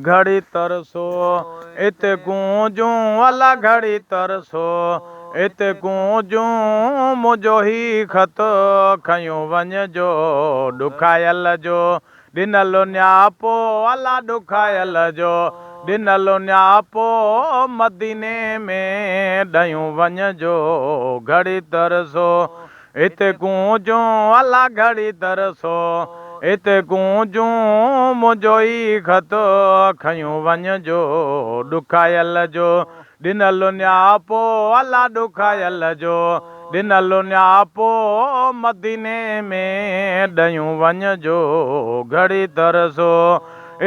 घड़ी तरसो इते गूंजूं अला घड़ी तरसो इते गूंजूं मुंहिंजो ही ख़त खयूं वञिजो ॾुखायल जो ॾिनल न्यापो अला ॾुखायल जो ॾिनल न्यापो मदीने में ॾयूं वञिजो घड़ी तरसो इते गूंजूं अला घड़ी तरसो इते गूंजूं मुंहिंजो ई ख़त खयूं वञिजो ॾुखायल जो ॾिनल न्यापो अला ॾुखायल जो ॾिनल न्यापो मदीने में ॾयूं वञिजो घड़ी तरसो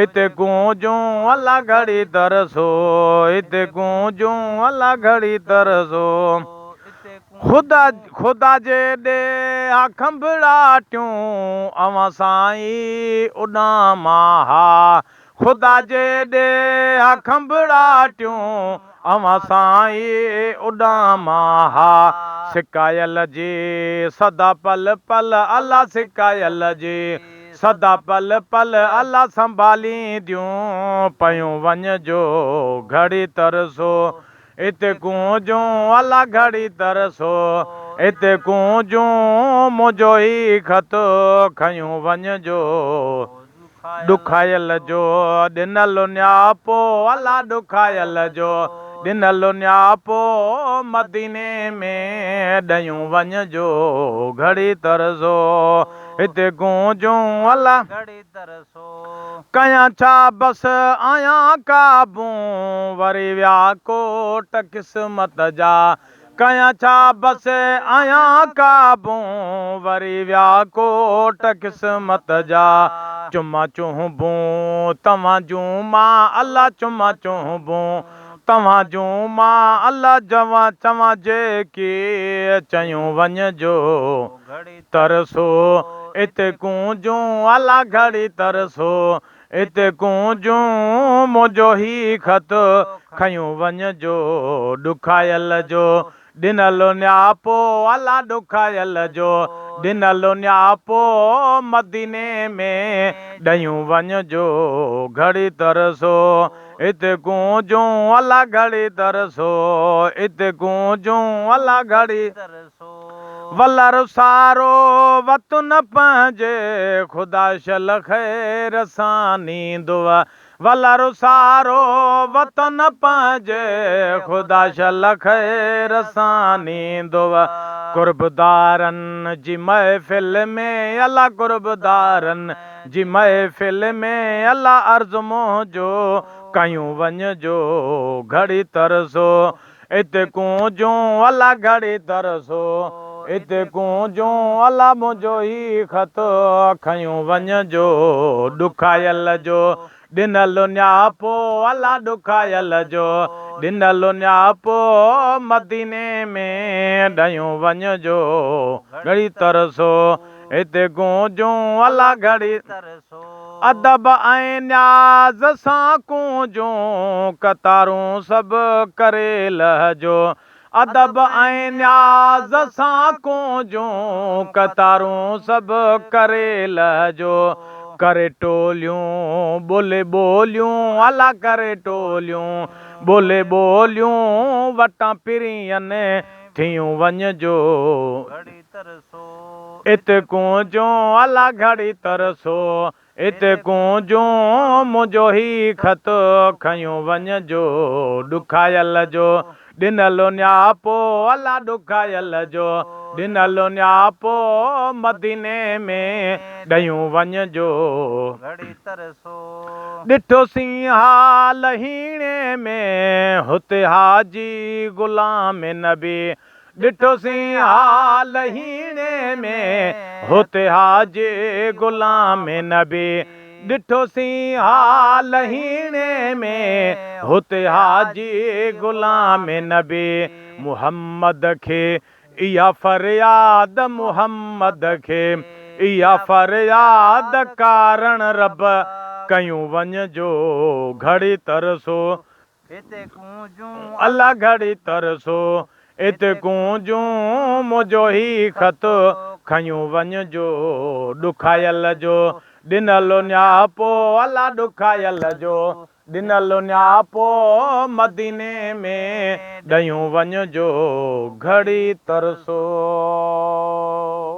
इते गूंजूं अला घड़ी तरसो इते गूंजूं अला घड़ी तरसो ख़ुदा जे ॾे खंभड़ाटियूं अवां साईं उॾामां हा ख़ुदा जे ॾे खंभड़ाटियूं अवां साईं उॾामां हा सिकायल जी सदा पल पल अला सिकायल जी सदा पल पल अला संभालींदियूं पयूं वञिजो घड़ी तरसो इते गूंजूं अला घड़ी तरसो इते गूंजूं मुंहिंजो ई ख़त खयूं वञिजो ॾुखायल जो ॾिनल न्यापो अला ॾुखायल जो ॾिनल न्यापो मदीने में ॾयूं वञिजो घड़ी तरसो हिते गूंजूं अला घड़ी तरसो कयां छा बसि आहियां काबूं वरी विया कोट क़िस्मत जा कयां छा बसि आहियां काबूं वरी विया कोट क़िस्मत जा चुमा चुंबूं तव्हां जूं मां अला चुमा चुंबूं तव्हां जूं मां अला जवां चवां जेकी चयूं वञिजो तरसो इते गूंजूं अला घड़ी तरसो इते गूंजूं मुंहिंजो ही ख़त खयूं वञिजो ॾुखायल जो ॾिनल न्यापो अला ॾुखायल जो ॾिनल न्यापो मदीने में ॾयूं वञिजो घड़ी तरसो इते गूंजूं अला घड़ी तरसो इते गूंजूं अला घड़ी तरसो वलर सारो वत न पंहिंजे ख़ुदा शल ख़ैर सां नींदुव वलर सारो वत न पंहिंजे ख़ुदा शल ख़ैर सां नींदुव कुर्बदारनि जी महफ़िल में अला कुर्बदारनि जी महफ़िल में अला अर्ज़ु मुंहिंजो कयूं वञिजो घड़ी तरसो इते गूंजूं अला घड़ी तरसो इते गूंजूं अला मुंहिंजो ई ख़त खयूं वञिजो ॾुखायल जो ॾिनल न्यापो अला ॾुखायल जो ॾिनल न्यापो मदीने में ॾयूं वञिजो घड़ी तरसो हिते गूंजूं अला घड़ी तरसो अदब ऐं न्याज़ सां गूंजूं कतारूं सभु करे लहजो अदब ऐं न्याज़ सां गूंजूं कतारूं सभु करे लहजो करे टोलियूं ॿोले ॿोलियूं अला करे टोलियूं ॿोले ॿोलियूं वटां पिरियनि थियूं वञिजो घड़ी तरसो इते गूंजूं अला घड़ी तरसो इते गूंजूं मुंहिंजो ही ख़त खयूं वञिजो ॾुखायल जो ॾिनल न्यापो अला ॾुखायल जो ॾिनल न्यापो मदीने में ॾयूं वञिजो घड़ी तरसो ॾिठोसीं हाल हीणे में हुते हाजी ग़ुलाम नबी ॾिठोसीं हाल हीणे में हुते हाजी ग़ुलाम नबी ॾिठोसीं हाल हीणे में हुते हाजी ग़ुलाम नबी मुहम्मद खे इहा फरियाद मुहम्मद खे इहा फरियाद कारण रब कयूं वञिजो घड़ी तरसो हिते गूंजूं अला घड़ी तरसो इत कूंजूं मुंहिंजो ही ख़त खयूं वञिजो ॾुखायल जो ॾिनल न्यापो अला ॾुखायल जो ॾिनल न्यापो मदीने में ॾयूं वञिजो घड़ी तरसो।